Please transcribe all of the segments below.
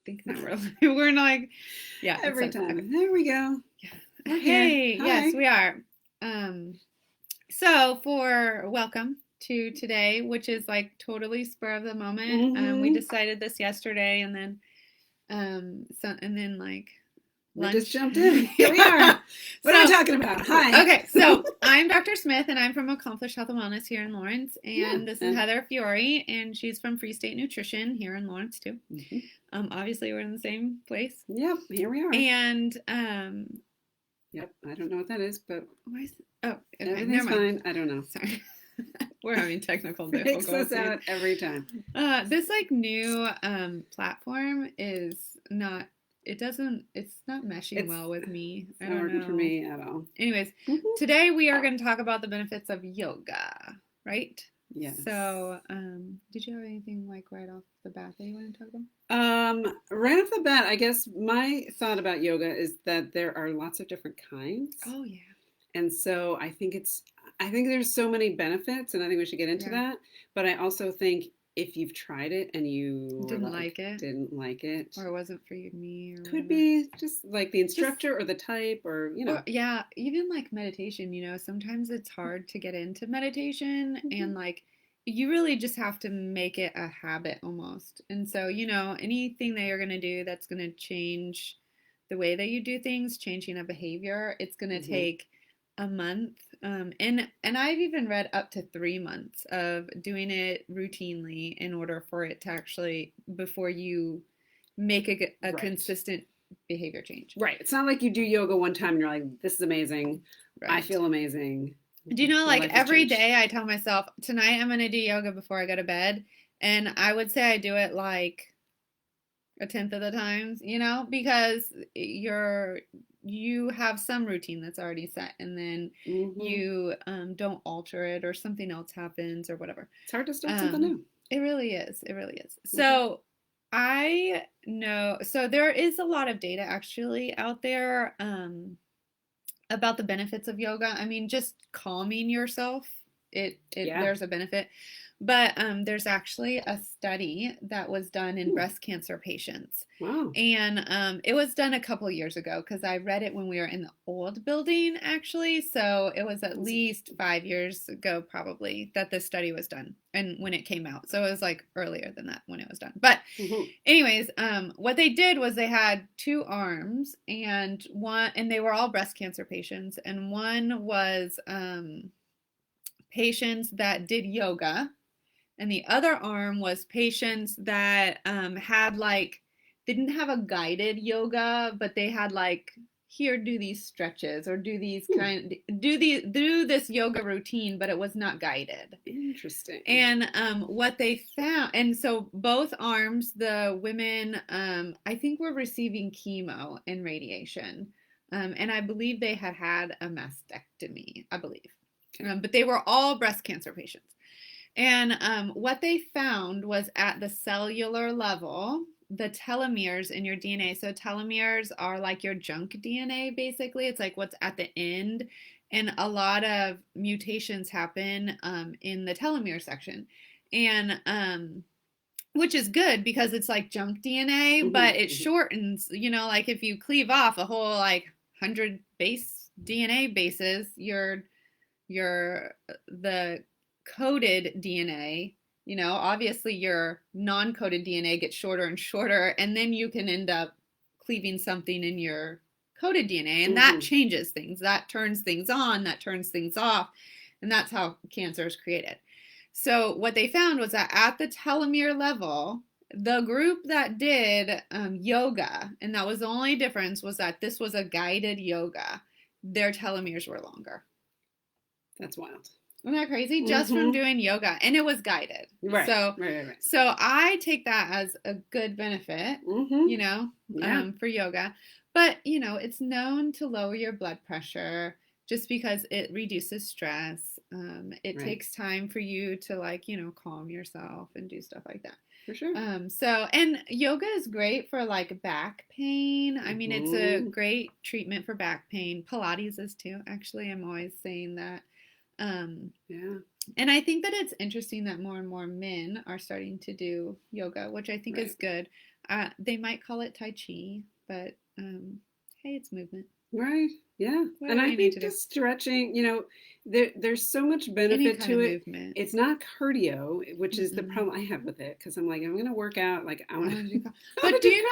think that we're like, yeah. Every time. There we go. Yeah. Hey, Hi. yes, we are. So for welcome to today, which is like totally spur of the moment. We decided this yesterday, and then like we lunch. just jumped in. Here we are. What are we talking about? Hi. Okay, so I'm Dr. Smith, and I'm from Accomplished Health and Wellness here in Lawrence, and this is Heather Fiore, and she's from Free State Nutrition here in Lawrence too. Obviously, we're in the same place. Yep, here we are. And yep, I don't know what that is, but okay, everything's fine. I don't know. Sorry. We're having technical difficulties. Fix us out every time. This like new platform is not. It's not meshing well with me. It's not working for me at all. Anyways, today we are going to talk about the benefits of yoga, right? Yes. So, did you have anything like right off the bat that you want to talk about? Right off the bat, I guess my thought about yoga is that there are lots of different kinds. Oh yeah. And so I think there's so many benefits, and I think we should get into that. But I also think if you've tried it and you didn't like it, or it wasn't for you, me, or could be just like the instructor or the type, or yeah, even like meditation. Sometimes it's hard to get into meditation, and like you really just have to make it a habit almost. And so anything that you're gonna do that's gonna change the way that you do things, changing a behavior, it's gonna take a month, and I've even read up to 3 months of doing it routinely in order for it to actually, before you make a consistent behavior change. Right. It's not like you do yoga one time and you're like, this is amazing. Right. I feel amazing. Do you know, like every day I tell myself, tonight I'm going to do yoga before I go to bed. And I would say I do it like a tenth of the times, because you have some routine that's already set, and then you don't alter it, or something else happens, or whatever. It's hard to start something new. It really is. It really is. So I know. So there is a lot of data actually out there about the benefits of yoga. I mean, just calming yourself, there's a benefit. But there's actually a study that was done in breast cancer patients. Wow. And it was done a couple years ago, because I read it when we were in the old building, actually. So it was at least 5 years ago, probably, that this study was done, and when it came out. So it was like earlier than that when it was done. But anyways, what they did was they had 2 arms, and they were all breast cancer patients. And one was patients that did yoga. And the other arm was patients that had didn't have a guided yoga, but they had here, do these stretches, or do these do this yoga routine, but it was not guided. Interesting. And what they found, and so both arms, the women, I think, were receiving chemo and radiation, and I believe they had a mastectomy, I believe, but they were all breast cancer patients. And what they found was, at the cellular level, the telomeres in your DNA. So telomeres are like your junk DNA, basically. It's like what's at the end. And a lot of mutations happen in the telomere section. And which is good, because it's like junk DNA, but it shortens, like if you cleave off a whole 100 base DNA bases, the coded DNA, obviously your non-coded DNA gets shorter and shorter, and then you can end up cleaving something in your coded DNA, and that changes things, that turns things on, that turns things off, and that's how cancer is created. So what they found was that at the telomere level, the group that did yoga, and that was the only difference, was that this was a guided yoga, their telomeres were longer. That's wild. Isn't that crazy? Just from doing yoga, and it was guided. Right. So, right. So I take that as a good benefit, for yoga. But, it's known to lower your blood pressure, just because it reduces stress. It takes time for you to calm yourself and do stuff like that. For sure. And yoga is great for back pain. I mean, it's a great treatment for back pain. Pilates is too. Actually, I'm always saying that. And I think that it's interesting that more and more men are starting to do yoga, which I think is good. They might call it Tai Chi, but hey, it's movement. Right. Yeah. And Whatever I you need think to do. just stretching, there's so much Any benefit kind to of it. movement. It's not cardio, which is the Mm-mm. problem I have with it because I'm like, I'm going to work out. Like, I I want to, want to do, I want but to do do you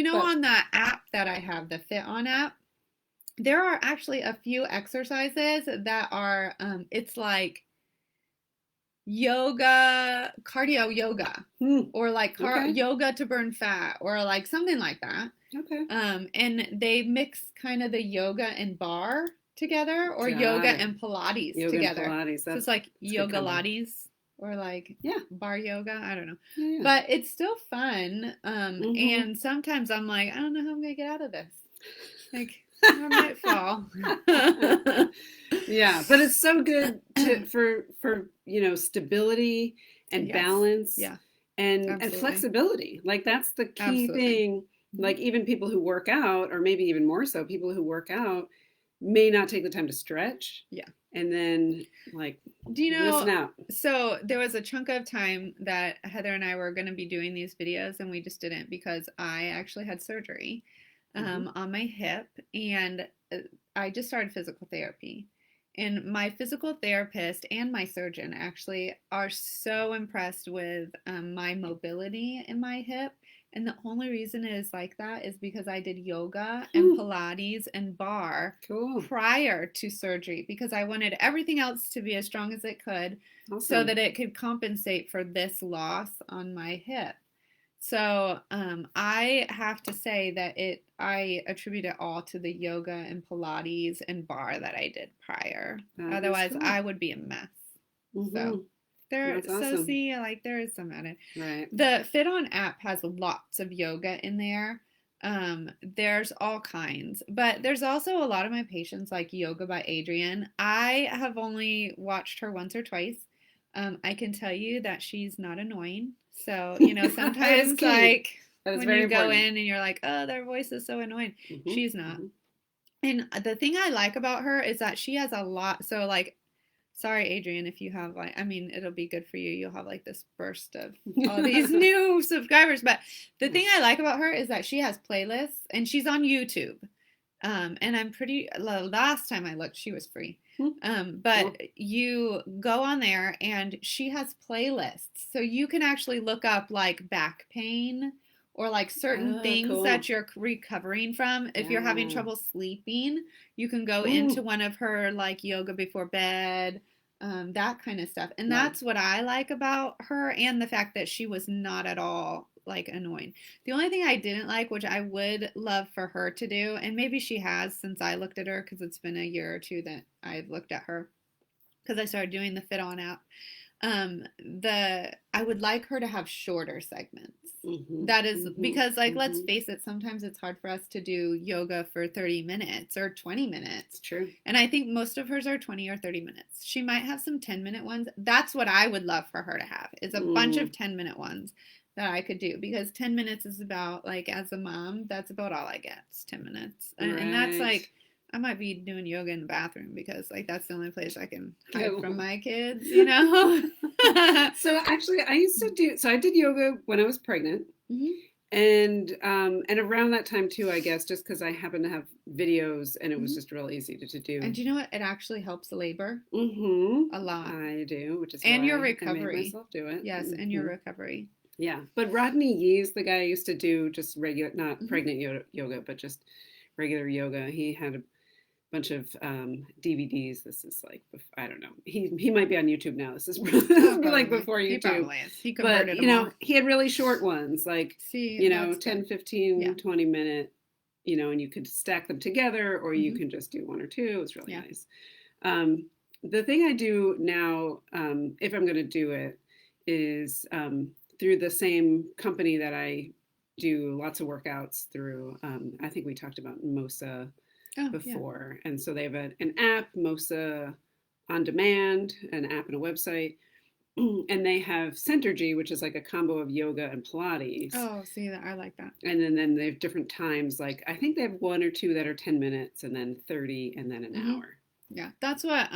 cardio. know, But on the app that I have, the Fit On app, there are actually a few exercises that are, it's like yoga, cardio yoga, hmm, or like okay. yoga to burn fat, or like something like that. Okay. And they mix kind of the yoga and bar together, or yoga Got it. and Pilates Yoga and together. Pilates. So it's like That's a good yoga combo. lattes or like Yeah. bar yoga. I don't know. Yeah. Yeah. But it's still fun. Mm-hmm. And sometimes I'm like, I don't know how I'm going to get out of this. Like, I might fall. Yeah, but it's so good for stability and Yes. balance Yeah, and absolutely. flexibility. Like that's the key Absolutely. thing. Mhm. Like even people who work out, or maybe even more so, people who work out may not take the time to stretch, Yeah. and then like Do you you're know? missing out. So there was a chunk of time that Heather and I were going to be doing these videos, and we just didn't because I actually had surgery Hmm. on my hip, and I just started physical therapy. And my physical therapist and my surgeon actually are so impressed with my mobility in my hip. And the only reason it is like that is because I did yoga and Hmm. Pilates and bar Cool. prior to surgery because I wanted everything else to be as strong as it could so Awesome. that it could compensate for this loss on my hip. So I have to say that I attribute it all to the yoga and Pilates and bar that I did prior. That is Otherwise, cool. I would be a mess. So Hmm. That's so awesome. see, like there is some added. Right. The Fit On app has lots of yoga in there. There's all kinds, but there's also a lot of my patients like Yoga by Adriene. I have only watched her once or twice. I can tell you that she's not annoying. So, That is sometimes key. like That is when very you go important. in and you're like, oh, their voice is so annoying. Hmm. She's not. Hmm. And the thing I like about her is that she has a lot. So, like, sorry, Adrian, if you have like, I mean, it'll be good for you. You'll have like this burst of all these new subscribers. But the thing I like about her is that she has playlists and she's on YouTube. And I'm pretty, last time I looked, she was free. But Cool. you go on there and she has playlists. So you can actually look up like back pain or like certain Ah, things cool. that you're recovering from. If you're having Yeah. trouble sleeping, you can go into Mm. one of her like yoga before bed, that kind of stuff. And Right. that's what I like about her and the fact that she was not at all like annoying. The only thing I didn't like, which I would love for her to do, and maybe she has since I looked at her because it's been a year or two that I've looked at her because I started doing the Fit On app. The I would like her to have shorter segments. Hmm. That is Hmm. because like let's Hmm. face it, sometimes it's hard for us to do yoga for 30 minutes or 20 It's minutes. true. And I think most of hers are 20 or 30 minutes. She might have some 10-minute ones. That's what I would love for her to have. Is a bunch Mm. of 10-minute ones that I could do because 10 minutes is about like as a mom, that's about all I get. It's 10 minutes. And that's Right. like I might be doing yoga in the bathroom because like that's the only place I can hide from Oh. my kids. So actually, I used to do. So I did yoga when I was pregnant, Mhm. and around that time too, I guess, just because I happened to have videos, and it was Mhm. just real easy to And do. do you know what? It actually helps the labor Hmm. a lot. I do, which is And your why I made recovery. myself do it. Yes, and your Hmm. recovery. Yeah, but Rodney Yee is the guy I used to do just regular, not Hmm. pregnant yoga, but just regular yoga. He had a bunch of DVDs. This is like I don't know. He might be on YouTube now. This is Oh, like probably. before He YouTube. probably is. He But converted them all. he had really short ones, like See, that's 10, good. Yeah. 15, 20 minute, and you could stack them together, or you Hmm. can just do one or two. It's really Yeah. nice. The thing I do now, if I'm going to do it, is through the same company that I do lots of workouts through. I think we talked about MOSA Oh, yeah. before. And so they have an app, MOSA on demand, an app and a website. And they have Centergy, which is like a combo of yoga and Pilates. Oh, see that I like that. And then they have different times. Like I think they have one or two that are 10 minutes and then 30 and then an Hmm. hour. Yeah, that's what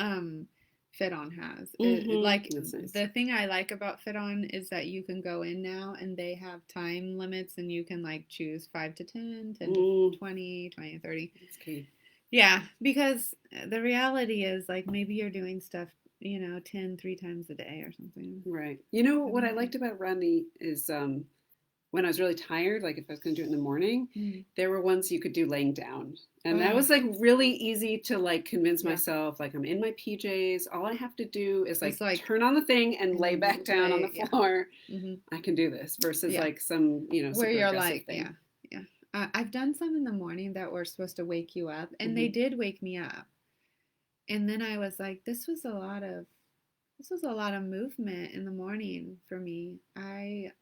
Fit On has. Like That's nice. the thing I like about Fit On is that you can go in now and they have time limits and you can like choose 5 to 10, 10 to 20, 20 to 30. That's key. Yeah, because the reality is like maybe you're doing stuff, 10, 3 times a day or something. Right. You know what I liked about running is when I was really tired, like if I was going to do it in the morning, there were ones you could do laying down. And that was like really easy to like convince myself, like I'm in my PJs. All I have to do is like turn on the thing and lay back down on the floor. I can do this versus like some, where you're like, thing. I've done some in the morning that were supposed to wake you up and they did wake me up. And then I was like, this was a lot of movement in the morning for me. I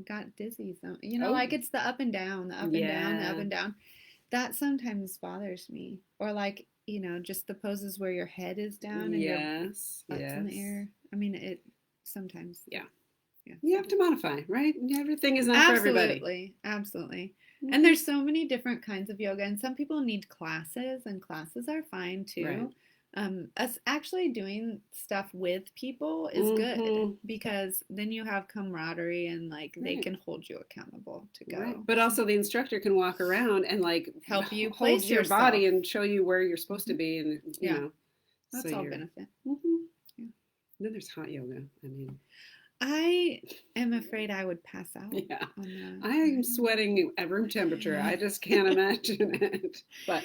got dizzy. So, like it's the up and down, the up and down, the up and down. That sometimes bothers me. Or like, just the poses where your head is down and your butt's in the air. I mean, it sometimes. Yeah. You have to modify, right? Everything is not for everybody. Absolutely. And there's so many different kinds of yoga, and some people need classes, and classes are fine too. Right. Us actually doing stuff with people is good because then you have camaraderie and like they can hold you accountable to go. Right. But also the instructor can walk around and like help you hold place your body and show you where you're supposed to be, and you know that's all benefit. Yeah. Then there's hot yoga. I mean. I am afraid I would pass out. Yeah, I am sweating at room temperature. I just can't imagine it. But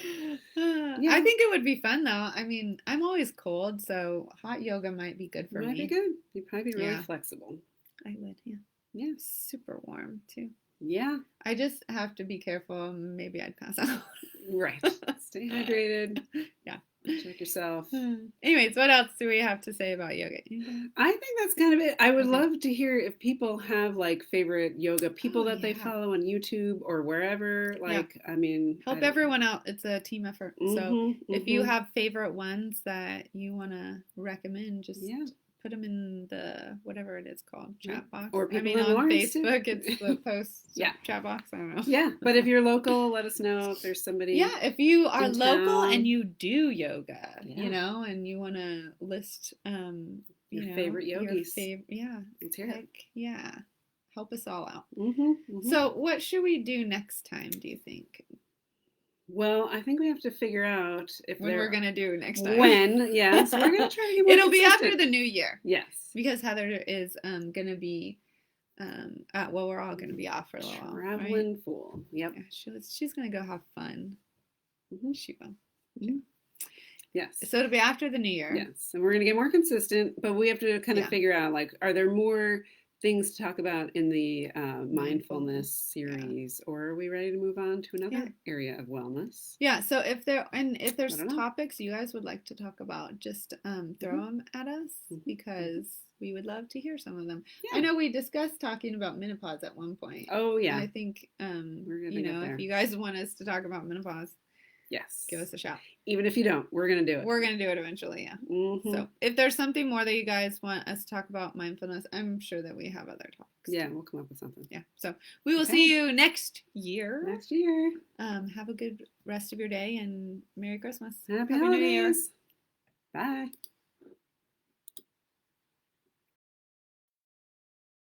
I think it would be fun though. I mean, I'm always cold, so hot yoga might be good for me. Might be good. You'd probably be really flexible. I would, Yeah. Super warm too. Yeah. I just have to be careful. Maybe I'd pass out. Right. Stay hydrated. Yeah. Check yourself. Anyways, what else do we have to say about yoga? I think that's kind of it. I would love to hear if people have like favorite yoga people that they follow on YouTube or wherever. Like, I mean, help everyone out. It's a team effort. So if you have favorite ones that you want to recommend, just put them in the whatever it is called chat box. Or people on Facebook, it's the post chat box. I don't know. Yeah, but if you're local, let us know if there's somebody. Yeah, if you are local and you do yoga, and you want to list your favorite yogis. Let's hear it. Yeah, help us all out. Mm-hmm. So, what should we do next time? Do you think? Well, I think we have to figure out if when we're gonna do next time. When, yes, we're gonna try to get more It'll consistent. Be after the new year. Yes, because Heather is gonna be, we're all gonna be off for a little while. Traveling fool. Yep. Yeah, she's gonna go have fun. She will. Yes. So it'll be after the new year. Yes, and we're gonna get more consistent, but we have to kind of figure out like, are there more things to talk about in the mindfulness series, or are we ready to move on to another area of wellness? Yeah, so if there's topics you guys would like to talk about, just throw them at us because we would love to hear some of them. I know we discussed talking about menopause at one point. Oh yeah. I think we're gonna if you guys want us to talk about menopause, give us a shout. Even if you don't, we're going to do it. We're going to do it eventually, So if there's something more that you guys want us to talk about mindfulness, I'm sure that we have other topics. Yeah, we'll come up with something. Yeah. So we will see you next year. Next year. Have a good rest of your day and Merry Christmas. Happy Holidays. New Year. Bye.